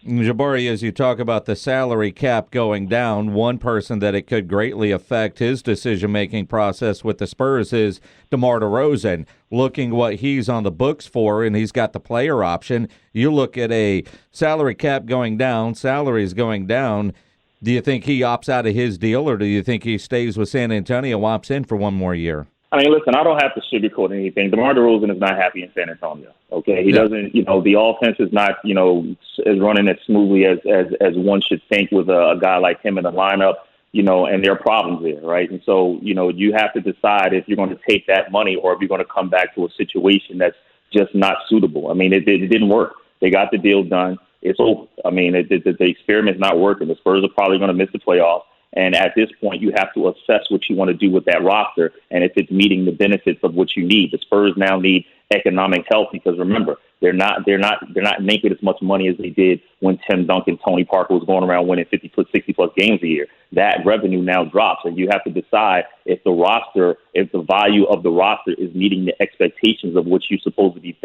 Jabari, as you talk about the salary cap going down, one person that it could greatly affect his decision-making process with the Spurs is DeMar DeRozan. Looking what he's on the books for, and he's got the player option. You look at a salary cap going down, salaries going down. Do you think he opts out of his deal, or do you think he stays with San Antonio, opts in for one more year? I mean, listen, I don't have to sugarcoat anything. DeMar DeRozan is not happy in San Antonio. Okay, he doesn't. The offense is not, is running as smoothly as one should think with a guy like him in the lineup. And there are problems there, right? And so, you have to decide if you're going to take that money or if you're going to come back to a situation that's just not suitable. I mean, it didn't work. They got the deal done. It's over. I mean, the experiment's not working. The Spurs are probably going to miss the playoffs. And at this point, you have to assess what you want to do with that roster and if it's meeting the benefits of what you need. The Spurs now need economic help because remember, they're not making as much money as they did when Tim Duncan, Tony Parker was going around winning 50 plus 60 plus games a year. That revenue now drops, and you have to decide if the value of the roster is meeting the expectations of what you're supposed to be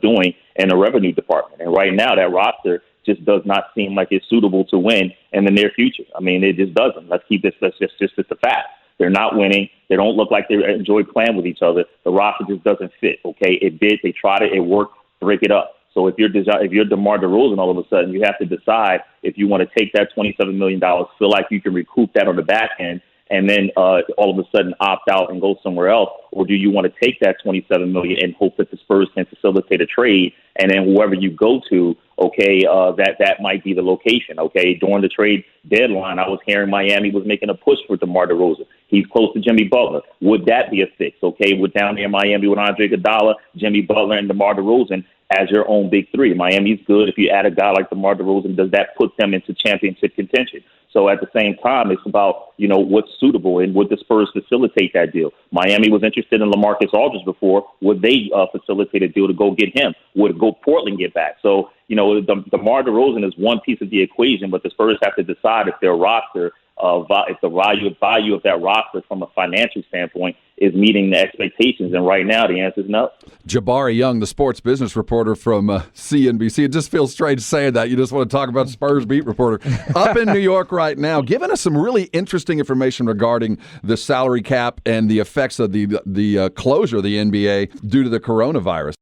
doing in the revenue department. And right now, that roster just does not seem like it's suitable to win in the near future. I mean, it just doesn't. Let's keep this. That's just a fact. They're not winning. They don't look like they enjoy playing with each other. The roster just doesn't fit. Okay, it did. They tried it. It worked. Break it up. So if you're DeMar DeRozan, all of a sudden you have to decide if you want to take that $27 million, feel like you can recoup that on the back end, and then all of a sudden opt out and go somewhere else, or do you want to take that $27 million and hope that the Spurs can facilitate a trade, and then whoever you go to, that might be the location. Okay, during the trade deadline, I was hearing Miami was making a push for DeMar DeRozan. He's close to Jimmy Butler. Would that be a fix? Okay, with down there in Miami with Andre Iguodala, Jimmy Butler, and DeMar DeRozan as your own big three. Miami's good. If you add a guy like DeMar DeRozan, does that put them into championship contention? So at the same time, it's about, what's suitable and would the Spurs facilitate that deal? Miami was interested in LaMarcus Aldridge before. Would they facilitate a deal to go get him? Would Portland get back? So, DeMar DeRozan is one piece of the equation, but the Spurs have to decide if their roster, if the value of that roster from a financial standpoint is meeting the expectations. And right now, the answer is no. Jabari Young, the sports business reporter from CNBC. It just feels strange saying that. You just want to talk about Spurs beat reporter. Up in New York right now, giving us some really interesting information regarding the salary cap and the effects of the closure of the NBA due to the coronavirus.